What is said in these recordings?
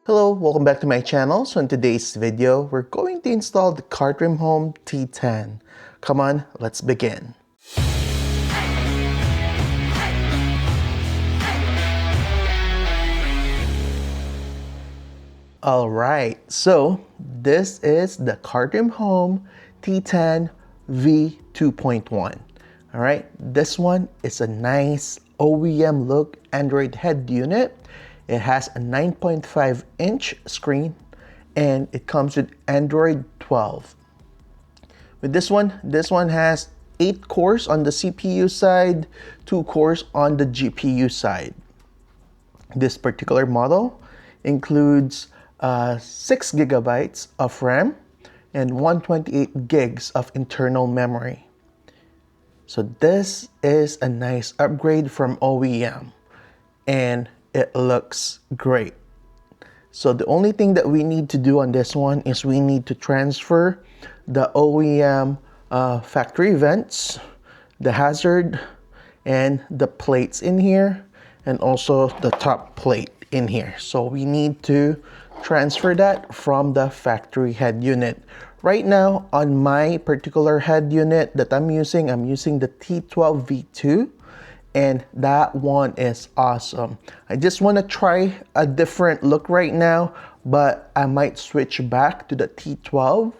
Hello, welcome back to my channel. So in today's video, we're going to install the CARTRIMHOME T10. Come on, let's begin. Alright, so this is the CARTRIMHOME T10 V2.1. Alright, this one is a nice OEM look Android head unit. It has a 9.5-inch screen and it comes with Android 12. With this one has 8 cores on the CPU side, 2 cores on the GPU side. This particular model includes 6 gigabytes of RAM and 128 gigs of internal memory. So this is a nice upgrade from OEM and it looks great. So the only thing that we need to do on this one is we need to transfer the OEM factory vents, the hazard, and the plates in here, and also the top plate in here. So we need to transfer that from the factory head unit. Right now, on my particular head unit that I'm using the T12 V2, and that one is awesome. I just want to try a different look right now, but I might switch back to the T12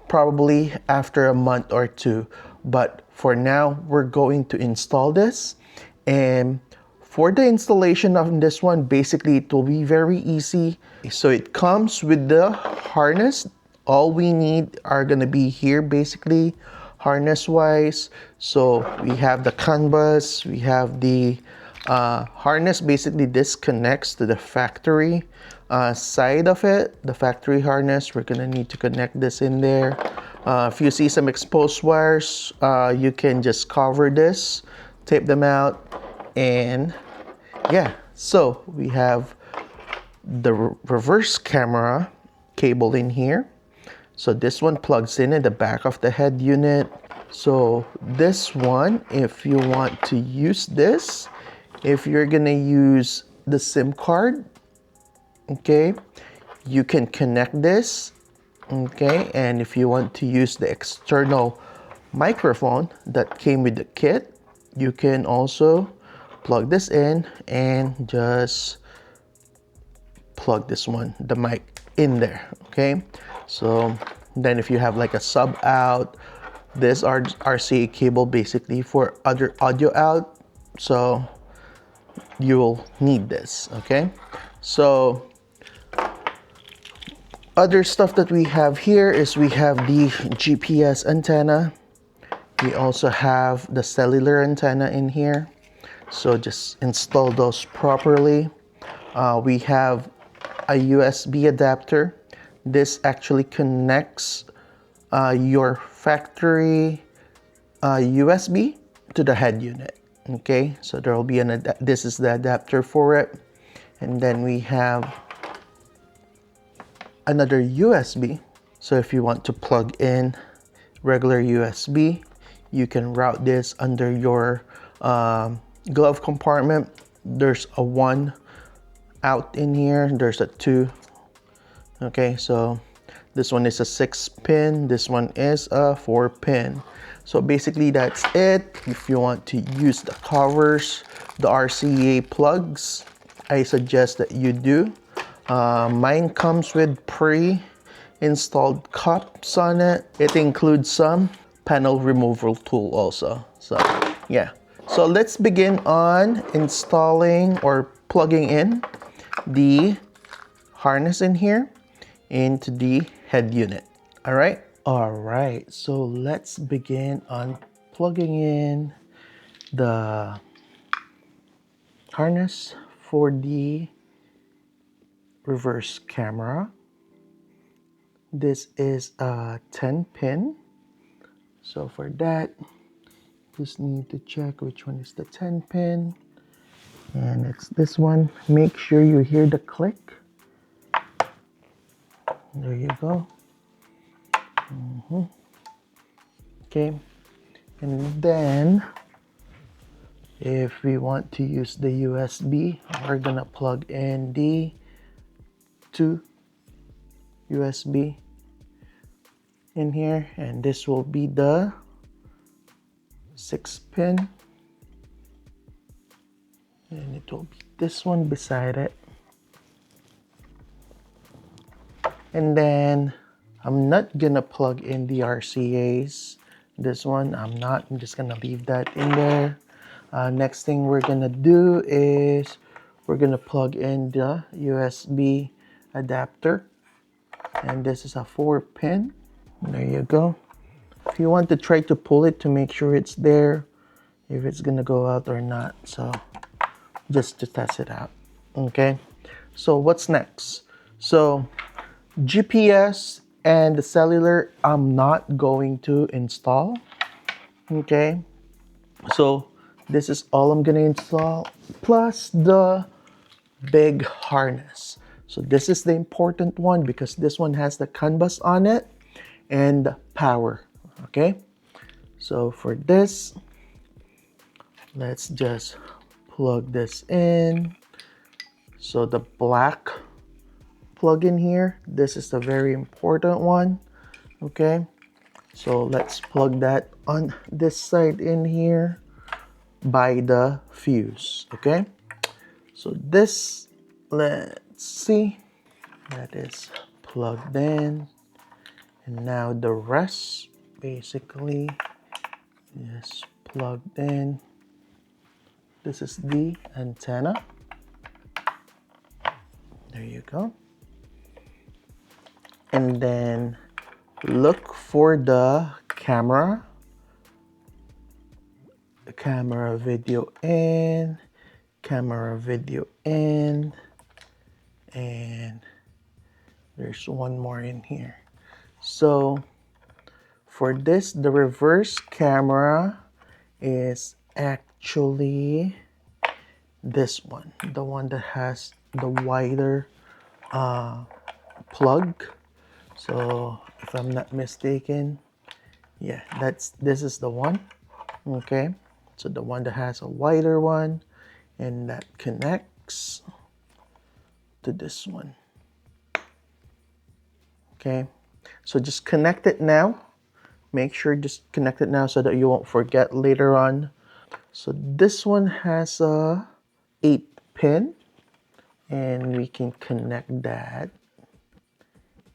probably after a month or two. But for now, we're going to install this. And for the installation of this one, basically it will be very easy. So it comes with the harness. All we need are gonna be here basically, harness wise. So we have the CAN bus, we have the harness. Basically this connects to the factory side of it, the factory harness. We're gonna need to connect this in there. If you see some exposed wires, you can just cover this, tape them out, and yeah. So we have the reverse camera cable in here. So this one plugs in at the back of the head unit. So this one, if you want to use this, if you're gonna use the SIM card, okay, you can connect this, okay, and if you want to use the external microphone that came with the kit, you can also plug this in and just plug this one, the mic, in there, okay. So then if you have like a sub out, this RCA cable basically for other audio out, so you will need this, okay. So other stuff that we have here is we have the GPS antenna. We also have the cellular antenna in here, so just install those properly. We have a USB adapter. This actually connects your factory USB to the head unit, okay. So there will be this is the adapter for it. And then we have another USB. So if you want to plug in regular USB, you can route this under your glove compartment. There's a 1 out in here, there's a 2. Okay, so this one is a 6-pin, this one is a 4-pin. So basically that's it. If you want to use the covers, the RCA plugs, I suggest that you do. Mine comes with pre-installed cups on it. It includes some panel removal tool also. So yeah, so let's begin on installing or plugging in the harness in here into the head unit. All right, so let's begin on plugging in the harness for the reverse camera. This is a 10-pin. So for that, just need to check which one is the 10-pin. And it's this one. Make sure you hear the click. There you go. Okay. And then if we want to use the USB, we're gonna plug in the two USB in here, and this will be the 6-pin, and it will be this one beside it. And then I'm not gonna plug in the RCAs. This one I'm not. I'm just gonna leave that in there. Next thing we're gonna do is we're gonna plug in the USB adapter, and this is a 4-pin. There you go. If you want to try to pull it to make sure it's there, if it's gonna go out or not, so just to test it out. Okay, so what's next? So GPS and the cellular I'm not going to install. Okay, so this is all I'm gonna install, plus the big harness. So this is the important one because this one has the CAN bus on it and the power. Okay, so for this, let's just plug this in. So the black plug in here, this is the very important one. Okay, so let's plug that on this side in here by the fuse. Okay, so this, let's see, that is plugged in, and now the rest basically is plugged in. This is the antenna. There you go. And then look for the camera. Camera video in, camera video in, and there's one more in here. So for this, the reverse camera is actually this one, the one that has the wider plug. So if I'm not mistaken, yeah, this is the one. Okay, so the one that has a wider one, and that connects to this one. Okay, so just connect it now. Make sure just connect it now so that you won't forget later on. So this one has a 8-pin, and we can connect that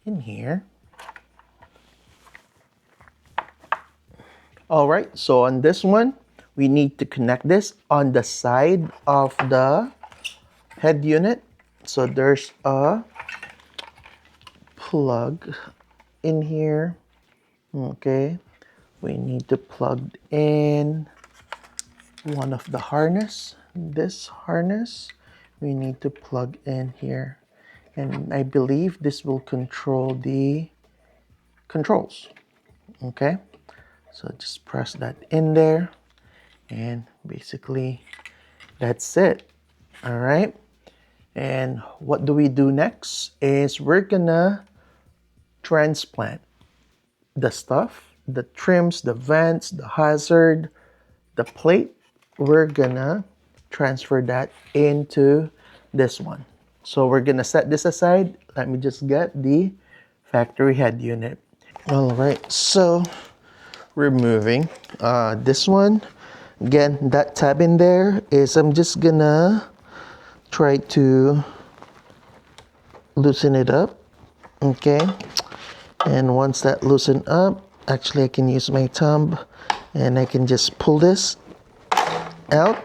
in here. All right, so on this one, we need to connect this on the side of the head unit. So there's a plug in here. Okay, we need to plug in one of the harness. This harness we need to plug in here, and I believe this will control the controls. Okay, so just press that in there, and basically that's it. All right, and what do we do next is we're gonna transplant the stuff, the trims, the vents, the hazard, the plate. We're gonna transfer that into this one. So we're gonna set this aside. Let me just get the factory head unit. All right, so removing this one. Again, that tab in there is, I'm just gonna try to loosen it up. Okay, and once that loosened up, actually I can use my thumb and I can just pull this out.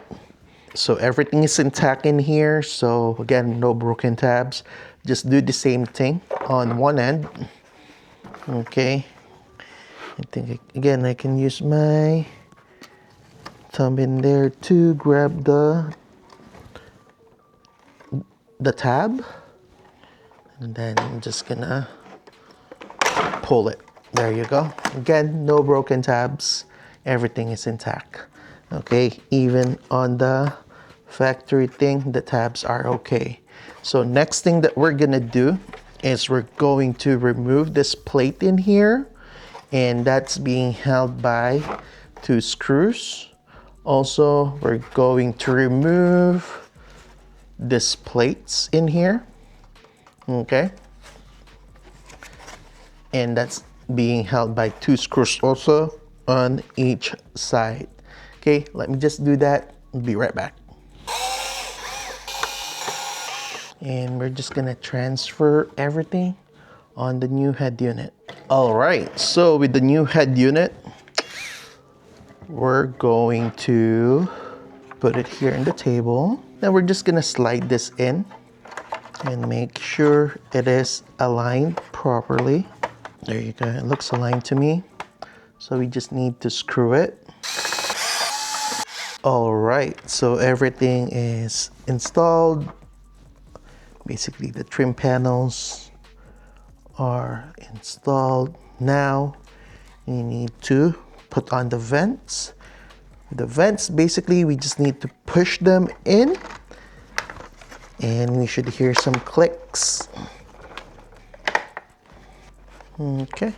So everything is intact in here. So again, no broken tabs. Just do the same thing on one end. Okay, I think again I can use my thumb in there to grab the tab, and then I'm just gonna pull it. There you go. Again, no broken tabs. Everything is intact. Okay, even on the factory thing, the tabs are okay. So next thing that we're gonna do is we're going to remove this plate in here, and that's being held by 2 screws. Also, we're going to remove these plates in here. Okay, and that's being held by 2 screws also on each side. Okay, let me just do that. Be right back. And we're just gonna transfer everything on the new head unit. All right, so with the new head unit, we're going to put it here in the table. Then we're just gonna slide this in and make sure it is aligned properly. There you go, it looks aligned to me. So we just need to screw it. All right, so everything is installed. Basically the trim panels are installed. Now you need to put on the vents. The vents, basically we just need to push them in and we should hear some clicks. Okay,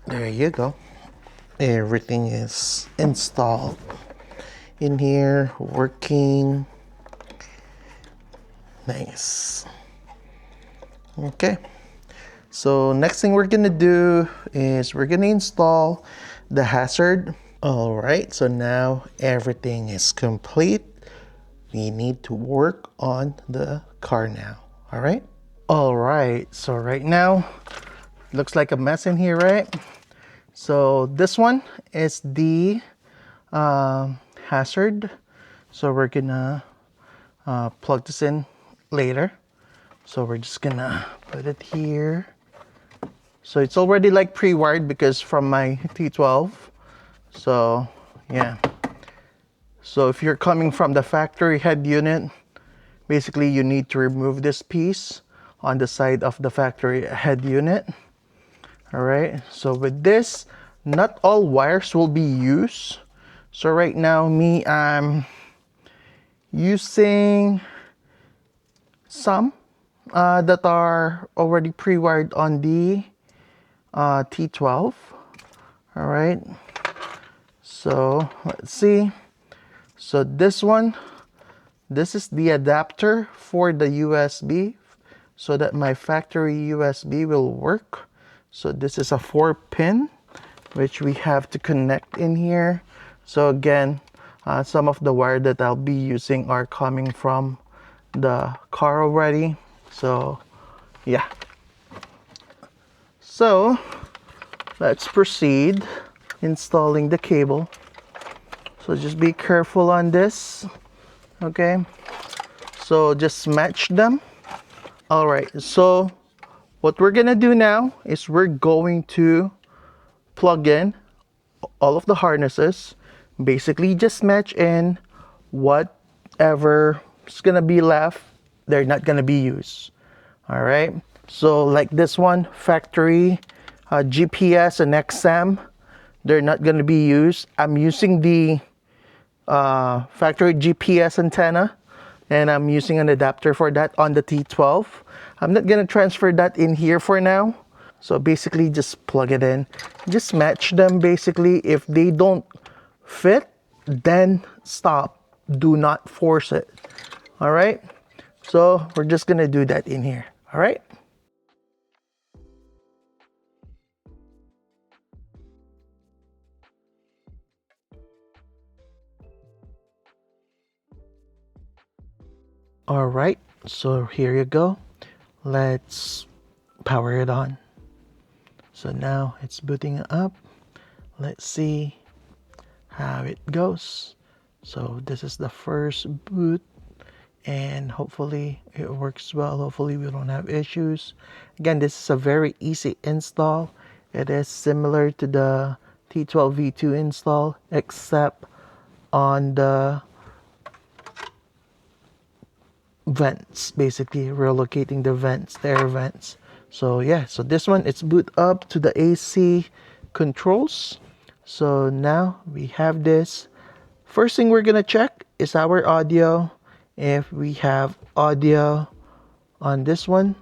there you go. Everything is installed in here, working. Nice. Okay, so next thing we're gonna do is we're gonna install the hazard. All right, so now everything is complete. We need to work on the car now. All right. All right, so right now looks like a mess in here, right? So this one is the hazard. So we're gonna plug this in later. So we're just gonna put it here. So it's already like pre-wired because from my T12. So yeah. So if you're coming from the factory head unit, basically you need to remove this piece on the side of the factory head unit. All right, so with this, not all wires will be used. So right now I'm using some that are already pre-wired on the T12. All right, so let's see. So this one, this is the adapter for the USB so that my factory USB will work. So this is a 4-pin which we have to connect in here. So again, some of the wire that I'll be using are coming from the car already. So yeah, so let's proceed installing the cable. So just be careful on this. Okay, so just match them. All right, so what we're gonna do now is we're going to plug in all of the harnesses. Basically just match in whatever is gonna be left. They're not gonna be used. All right, so like this one, factory GPS and XM, they're not gonna be used. I'm using the factory GPS antenna and I'm using an adapter for that on the T12. I'm not gonna transfer that in here for now. So basically just plug it in, just match them. Basically if they don't fit, then stop, do not force it. All right, so we're just gonna do that in here. All right. All right, so here you go. Let's power it on. So now it's booting up. Let's see how it goes. So this is the first boot and hopefully it works well. Hopefully we don't have issues. Again, this is a very easy install. It is similar to the T12 V2 install, except on the vents. Basically relocating the vents, the air vents. So yeah, so this one, it's boot up to the AC controls. So now we have this. First thing we're gonna check is our audio. If we have audio on this one,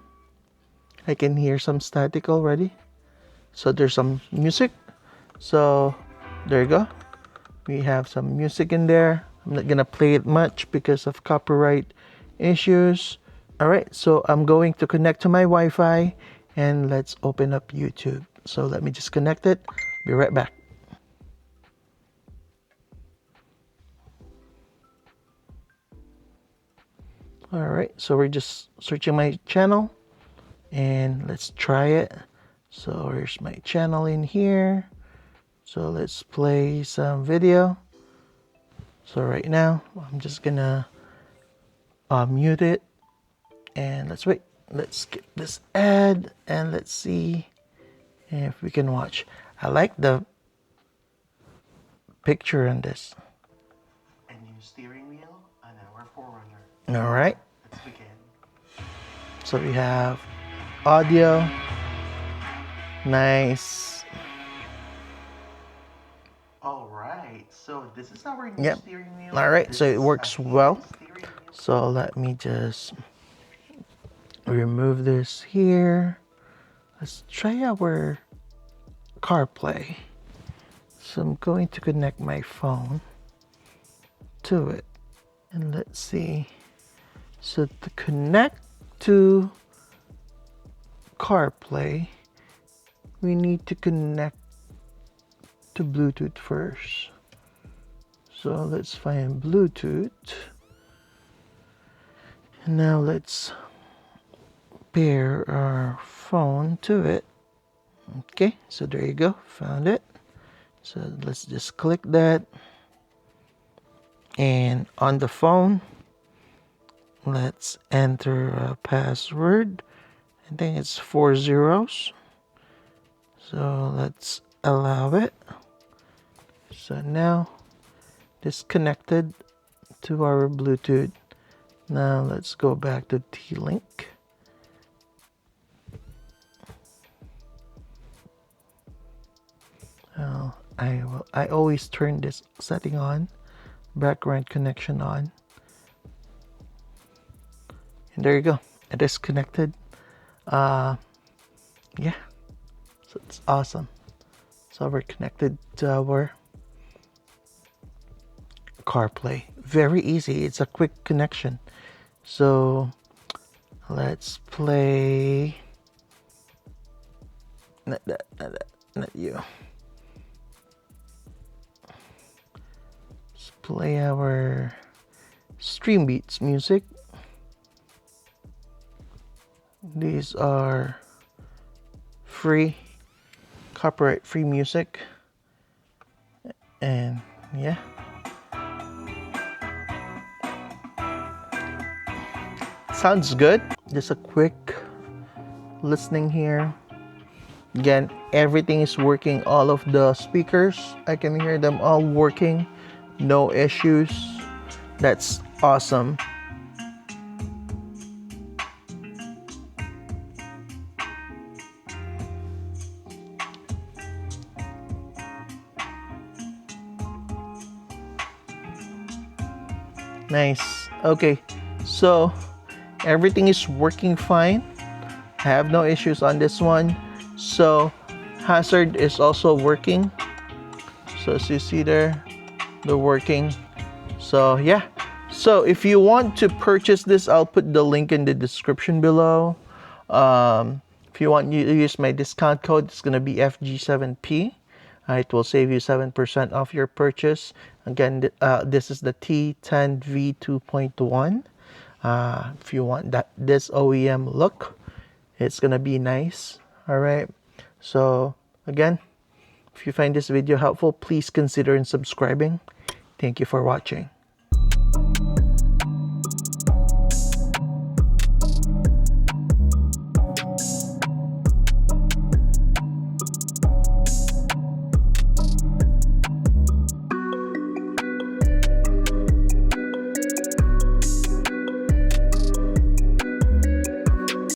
I can hear some static already. So there's some music. So there you go. We have some music in there. I'm not gonna play it much because of copyright issues. All right, so I'm going to connect to my Wi-Fi and let's open up YouTube. So let me just connect it. Be right back. All right, so we're just searching my channel and let's try it. So here's my channel in here. So let's play some video. So right now, I'm just gonna mute it and let's wait. Let's skip this ad and let's see if we can watch. I like the picture on this. A new steering wheel on our 4Runner. All right. Let's begin. So we have audio. Nice. All right. So this is our new Yep. steering wheel. All right. This So it is works a well. heated steering wheel. So let me just remove this here. Let's try our CarPlay. So I'm going to connect my phone to it. And let's see. So to connect to CarPlay, we need to connect to Bluetooth first. So let's find Bluetooth. And now let's pair our phone to it. Okay, so there you go, found it. So let's just click that. And on the phone, let's enter a password. I think it's 4 zeros. So let's allow it. So now disconnected to our Bluetooth. Now let's go back to T-Link. I always turn this setting on, background connection on. And there you go. It is connected. Yeah. So it's awesome. So we're connected to our CarPlay. Very easy. It's a quick connection. So let's play. Not you. Let's play our Stream Beats music. These are free, copyright free music. And yeah. Sounds good. Just a quick listening here. Again, everything is working. All of the speakers, I can hear them all working. No issues. That's awesome. Nice. Okay, so everything is working fine. I have no issues on this one. So hazard is also working. So as you see there, they're working. So yeah. So if you want to purchase this, I'll put the link in the description below. If you want to use my discount code, it's gonna be FG7P. It will save you 7% off your purchase. Again, this is the T10 V2.1. If you want this OEM look, it's gonna be nice. All right. So again, if you find this video helpful, please consider subscribing. Thank you for watching.